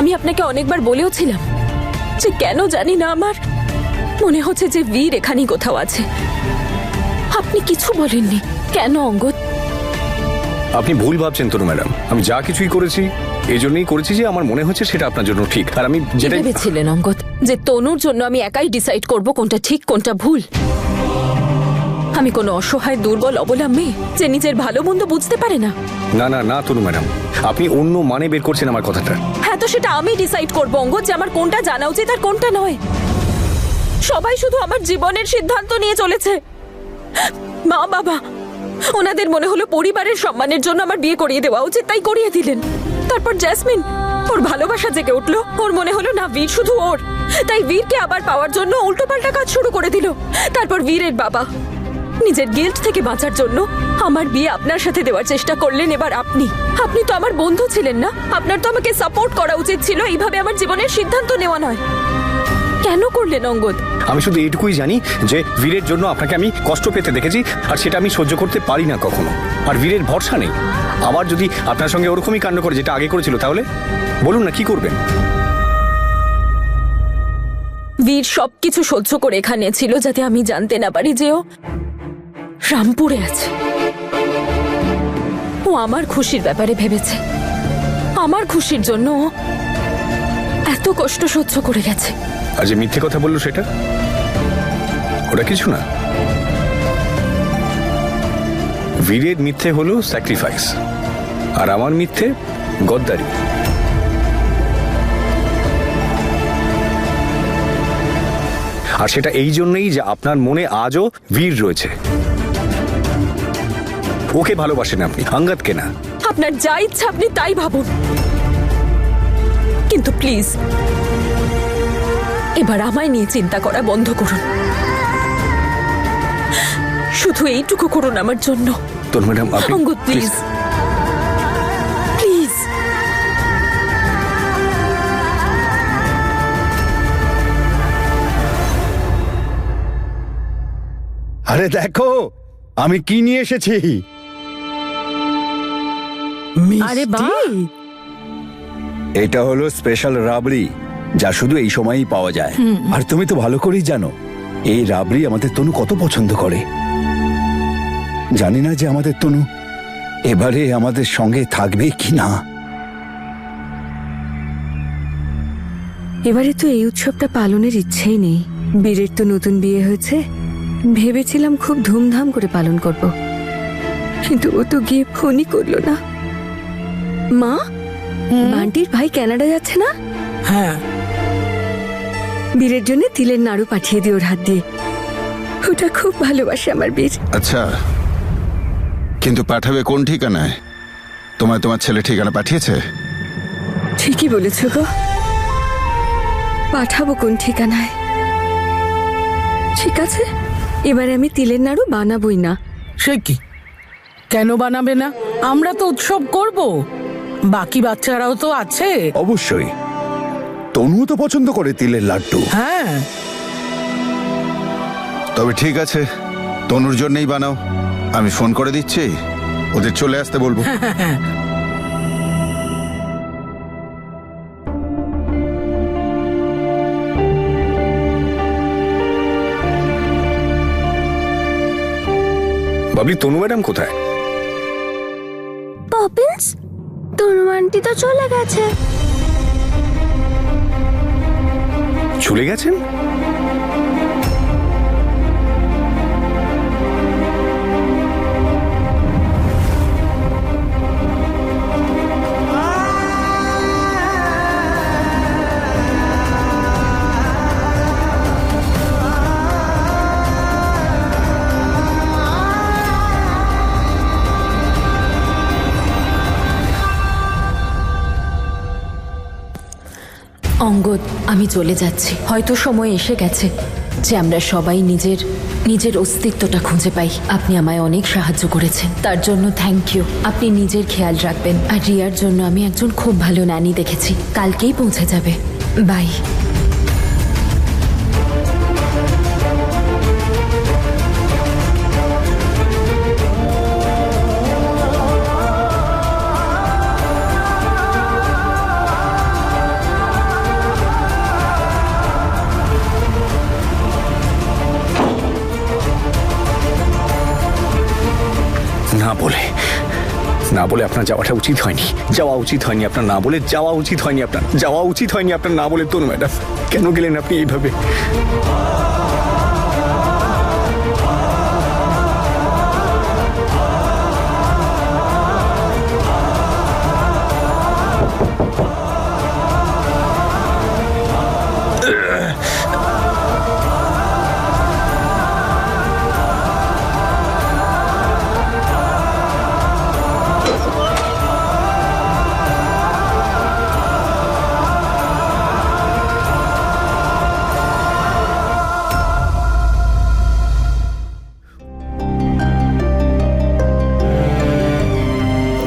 আমি আপনাকে অনেকবার বলেও ছিলাম যে কেন জানি না আমার মনে হচ্ছে যে বীর এখানেই কোথাও আছে। আপনি কিছু বলেননি কেন অঙ্গদ? আপনি ভুল ভাবছেন তনু ম্যাডাম। আমি যা কিছুই করেছি এই জন্যই করেছি যে আমার মনে হচ্ছে সেটা আপনার জন্য ঠিক। আর আমি যেটা ভেবেছিলেন অঙ্গদ যে তনুর জন্য আমি একাই ডিসাইড করব কোনটা ঠিক কোনটা ভুল? আমি কোনো অসহায় দুর্বল অবলা মেয়ে যে নিজের ভালো মন্দ বুঝতে পারে না? না না না তনু ম্যাডাম, আপনি অন্য মানে বের করছেন আমার কথাটা। হ্যাঁ, তো সেটা আমি ডিসাইড করবো অঙ্গদ যে আমার কোনটা জানা উচিত আর কোনটা নয়। সবাই শুধু আমার জীবনের সিদ্ধান্ত নিয়ে চলেছে। মা বাবা ওনাদের মনে হলো পরিবারের সম্মানের জন্য আমার বিয়ে করিয়ে দেওয়া উচিত, তাই করিয়ে দিলেন। তারপর জ্যাসমিন, ওর ভালোবাসা জেগে উঠলো। ওর মনে হলো না বীর শুধু ওর, তাই বীরকে আবার পাওয়ার জন্য উল্টোপাল্টা কাজ শুরু করে দিল। তারপর বীরের বাবা নিজের গিল্ট থেকে বাঁচার জন্য আমার বিয়ে আপনার সাথে দেওয়ার চেষ্টা করলেন। এবার আপনি তো আমার বন্ধু ছিলেন না? আপনার তো আমাকে সাপোর্ট করা উচিত ছিল, এইভাবে আমার জীবনের সিদ্ধান্ত নেওয়া নয়। কেন করলেন অঙ্গদ? আমি শুধু এইটুকুই জানি যে বীরের জন্য আপনাকে আমি কষ্ট পেতে দেখেছি, আর সেটা আমি সহ্য করতে পারি না কখনো। আর বীরের ভরসা নেই। আবার যদি আপনার সঙ্গে ওরকমই কাণ্ড করে যেটা আগে করেছিল, তাহলে বলুন না কি করবেন? বীর সবকিছু সহ্য করে এখানে ছিল যাতে আমি জানতে না পারি যে ও রামপুরে আছে। ও আমার খুশির ব্যাপারে ভেবেছে। আমার খুশির জন্য ও এত কষ্ট সহ্য করে গেছে। আর যে মিথ্যে কথা বললো সেটা ওটা কিছু না। বীরের মিথ্যে হলো স্যাক্রিফাইস, আর আমার মিথ্যে গদ্দারি। আর সেটা এই জন্যই যে আপনার মনে আজও বীর রয়েছে। ওকে ভালোবাসেন আপনি, আঙ্গাতকে না। আপনার যা ইচ্ছা আপনি তাই ভাবুন, কিন্তু প্লিজ এবার আমায় নিয়ে চিন্তা করা বন্ধ করুন। শুধু এইটুকু করুন আমার জন্য। তনু ম্যাডাম, আপনি অঙ্গদ প্লিজ প্লিজ। আরে দেখো আমি কি নিয়ে এসেছি। আরে বাহ, এটা হলো স্পেশাল রাবড়ি, যা শুধু এই সময়ই পাওয়া যায়। আর তুমি তো ভালো করেই জানো এই রাবড়ি আমাদের তনু কত পছন্দ করে। জানি না যে আমাদের তনু এবারে আমাদের সঙ্গে থাকবে কি না। এবারে তো এই উৎসবটা পালনের ইচ্ছেই নেই। বীরের তো নতুন বিয়ে হয়েছে, ভেবেছিলাম খুব ধুমধাম করে পালন করব, কিন্তু ও তো গিয়ে ফোনই করলো না। মা, বান্টির ভাই কানাডা যাচ্ছে না? হ্যাঁ, বীরের জন্য তিলের নাড়ু পাঠিয়ে দিও ওর হাত দিয়ে। ওটা খুব ভালোবাসে আমার বীর। আচ্ছা, কিন্তু পাঠাবে কোন ঠিকানায়? তোমার ছেলে ঠিকানা পাঠিয়েছে? ঠিকই বলেছ গো, পাঠাবো কোন ঠিকানায়। ঠিক আছে, এবারে আমি তিলের নাড়ু বানাবোই না। সে কি, কেন বানাবে না? আমরা তো উৎসব করব, বাকি বাচ্চারাও তো আছে। অবশ্যই, তনু তো পছন্দ করে তিলের লাড্ডু। হ্যাঁ, তবে ঠিক আছে, তনুর জন্যই বানাও। আমি ফোন করে দিচ্ছি, ওদের চলে আসতে বলবো। বাবলি, তনু ম্যাডাম কোথায়? পপিন্স, তনু আন্টি তো চলে গেছে। চলে গেছেন? অঙ্গদ, আমি চলে যাচ্ছি। হয়তো সময় এসে গেছে যে আমরা সবাই নিজের অস্তিত্বটা খুঁজে পাই। আপনি আমায় অনেক সাহায্য করেছেন, তার জন্য থ্যাংক ইউ। আপনি নিজের খেয়াল রাখবেন। আর রিয়ার জন্য আমি একজন খুব ভালো ন্যানি দেখেছি, কালকেই পৌঁছে যাবে। বাই। না বলে আপনার যাওয়াটা উচিত হয়নি, যাওয়া উচিত হয়নি আপনার, না বলে যাওয়া উচিত হয়নি আপনার, যাওয়া উচিত হয়নি আপনার, না বলে। তনু ম্যাডাম, কেন গেলেন আপনি এইভাবে?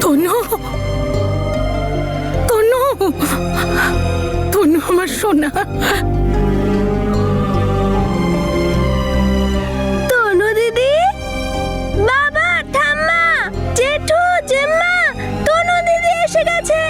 তনু, তনু, তনু আমার সোনা। তনু দিদি, বাবা, ঠাম্মা, জেঠু, জেম্মা, তনু দিদি এসে গেছে।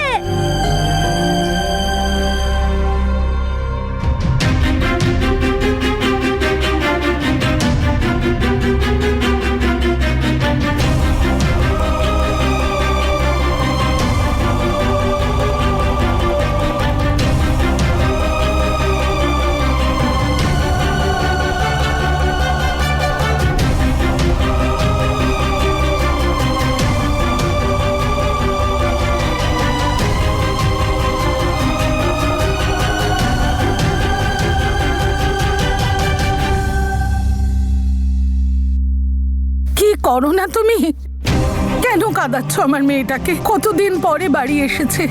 কি করো না তুমি? কেন কাঁদাচ্ছ আমার মেয়েটাকে? কতদিন পরে বাড়ি এসেছে,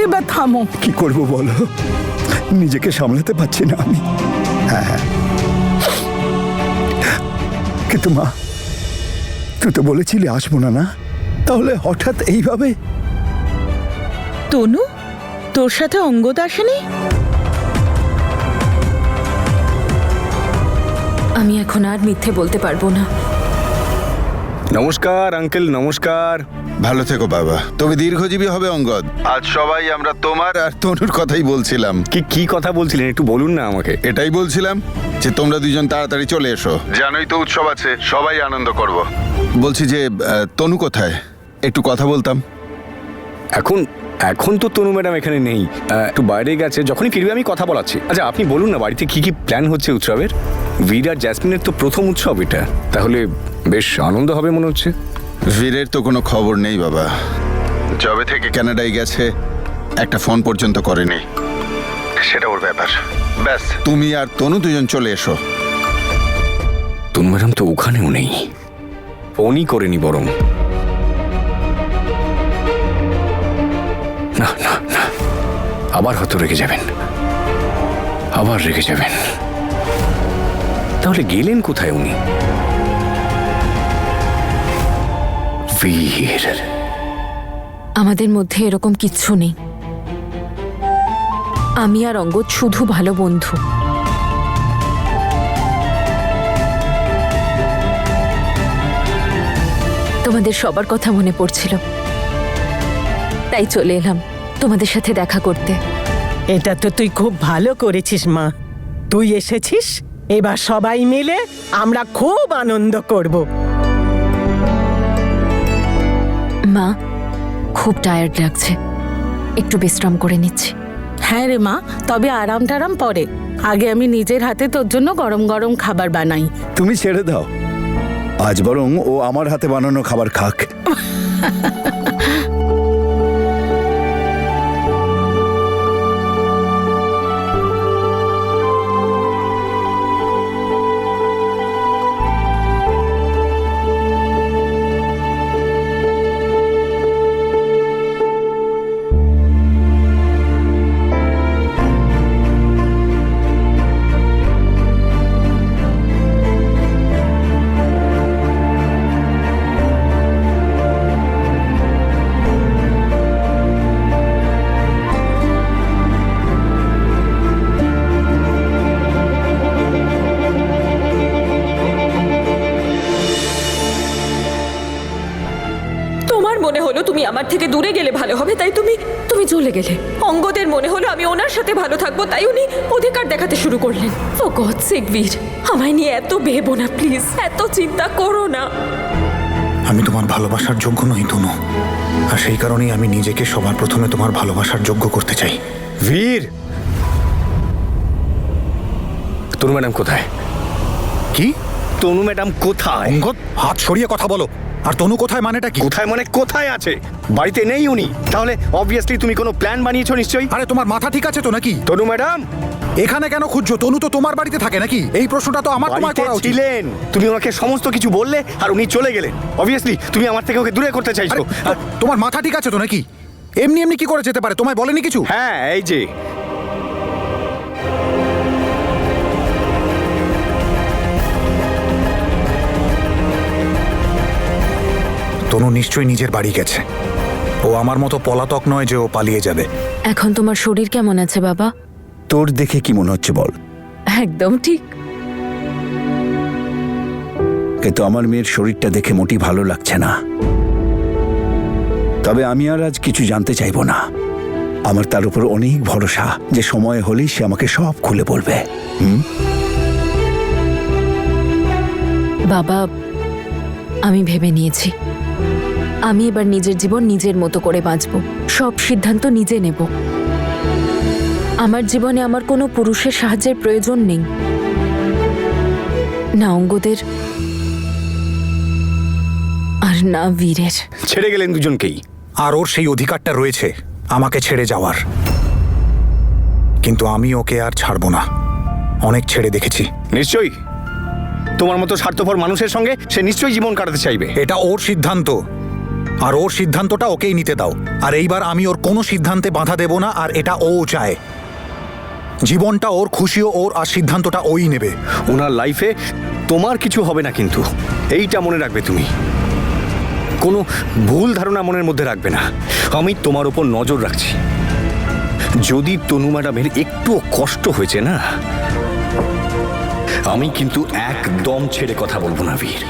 এবার থামো। কি করব বলো, নিজেকে সামলাতে পারছি না আমি। হ্যাঁ, কিন্তু মা, তুই তো বলেছিলি আসবো না, না? তাহলে হঠাৎ এইভাবে? তনু, তোর সাথে অঙ্গদ আসেনি? আমি এখন আর মিথ্যে বলতে পারবো না। নমস্কার আঙ্কেল, নমস্কার। ভালো থেকো বাবা, তবে দীর্ঘজীবী হবে অঙ্গদ। আজ সবাই আমরা তোমার আর তনুর কথাই বলছিলাম। কি কথা বলছিলেন, একটু বলুন না আমাকে। এটাই বলছিলাম যে তোমরা দুজন তাড়াতাড়ি চলে এসো, জানোই তো উৎসব আছে, সবাই আনন্দ করব। বলছি যে তনু কোথায়, একটু কথা বলতাম। এখন তো তনু ম্যাডাম এখানে নেই, একটু বাইরে গেছে, যখনই ফিরবে আমি কথা বলাচ্ছি। আচ্ছা আপনি বলুন না, বাড়িতে কি প্ল্যান হচ্ছে উৎসবের? বীর আর জ্যাসমিনের তো প্রথম উৎসব এটা, তাহলে বেশ আনন্দ হবে মনে হচ্ছে। বীরের তো কোনো খবর নেই বাবা, যবে থেকে কানাডায় গেছে একটা ফোন পর্যন্ত করেনি, সেটা ওর ব্যাপার। ব্যাস তুমি আর তনু দুজন চলে এসো। তনু ম্যাডাম তো ওখানেও নেই, ফোনই করেনি বরং। না না না, আবার হয়তো রেগে যাবেন, আবার রেগে যাবেন। তাহলে গেলেন কোথায় উনি? বীর, আমাদের মধ্যে এরকম কিচ্ছু নেই। আমি আর অঙ্গদ শুধু ভালো বন্ধু। তোমাদের সবার কথা মনে পড়ছিল, তাই চলে এলাম তোমাদের সাথে দেখা করতে। এটা তো তুই খুব ভালো করেছিস মা, তুই এসেছিস, এবার সবাই মিলে আমরা খুব আনন্দ করব। মা, খুব টায়ার্ড লাগছে, একটু বিশ্রাম করে নিচ্ছি। হ্যাঁ রে মা, তবে আরাম টারাম পরে। আগে আমি নিজের হাতে তোর জন্য গরম গরম খাবার বানাই। তুমি ছেড়ে দাও, আজ বরং ও আমার হাতে বানানো খাবার খাক। মনে হলো তুমি আমার থেকে দূরে গেলে ভালো হবে, তাই তুমি চলে গেলে। অঙ্গদের মনে হলো আমি ওনার সাথে ভালো থাকবো, তাই উনি অধিকার দেখাতে শুরু করলেন। ও গড সেক বীর, আমায় নিয়ে এত ভেবো না প্লিজ, এত চিন্তা করো না। আমি তোমার ভালোবাসার যোগ্য নই তনু, আর সেই কারণেই আমি নিজেকে সবার প্রথমে তোমার ভালোবাসার যোগ্য করতে চাই। বীর, তনু ম্যাডাম কোথায়? কি? তনু ম্যাডাম কোথায়? অঙ্গদ, হাত সরিয়ে কথা বলো। আর তনু কোথায় মানেটা কি? কোথায় মানে কোথায় আছে? বাড়িতে নেই উনি। তাহলে অবভিয়াসলি তুমি কোনো প্ল্যান বানিয়েছো নিশ্চয়ই। আরে তোমার মাথা ঠিক আছে তো নাকি? তনু ম্যাডাম এখানে কেন খুঁজছো? তনু তো তোমার বাড়িতে থাকে নাকি? এই প্রশ্নটা তো আমার তোমায় বাড়িতে করা উচিত। ছিলেন, তুমি ওনাকে সমস্ত কিছু বললে আর উনি চলে গেলেন। অবভিয়াসলি তুমি আমার থেকে ওকে দূরে করতে আরে, চাইছো। তোমার মাথা ঠিক আছে তো নাকি? এমনি এমনি কি করে যেতে পারে? তোমায় বলেনি কিছু? হ্যাঁ, এই যে তনু নিশ্চয়ই নিজের বাড়ি গেছে। ও আমার মতো পলাতক নয় যে ও পালিয়ে যাবে। এখন তোমার শরীর কেমন আছে বাবা? তোর দেখে কি মনে হচ্ছে বল? একদম ঠিক। কিন্তু আমার মেয়ের শরীরটা দেখে মোটেই ভালো লাগছে না। তবে আমি আর আজ কিছু জানতে চাইবো না। আমার তার উপর অনেক ভরসা যে সময় হলেই সে আমাকে সব খুলে বলবে। বাবা, আমি ভেবে নিয়েছি আমি এবার নিজের জীবন নিজের মতো করে বাঁচব, সব সিদ্ধান্ত নিজে নেব। আমার জীবনে আমার কোনো পুরুষের সাহায্যের প্রয়োজন নেই, না অঙ্গদের আর না বীরের। ছেড়ে গেলেন দুজনকেই। আর ওর সেই অধিকারটা রয়েছে আমাকে ছেড়ে যাওয়ার, কিন্তু আমি ওকে আর ছাড়বো না। অনেক ছেড়ে দেখেছি। নিশ্চয়ই তোমার মতো স্বার্থপর মানুষের সঙ্গে সে নিশ্চয়ই জীবন কাটাতে চাইবে। এটা ওর সিদ্ধান্ত, আর ওর সিদ্ধান্তটা ওকেই নিতে দাও। আর এইবার আমি ওর কোনো সিদ্ধান্তে বাধা দেব না, আর এটা ও চায়। জীবনটা ওর, খুশিও ওর, আর সিদ্ধান্তটা ওই নেবে। ওনার লাইফে তোমার কিছু হবে না, কিন্তু এইটা মনে রাখবে তুমি। কোনো ভুল ধারণা মনের মধ্যে রাখবে না। আমি তোমার উপর নজর রাখছি। যদি তনু ম্যাডামের একটুও কষ্ট হয়েছে না, আমি কিন্তু একদম ছেড়ে কথা বলবো না বীর।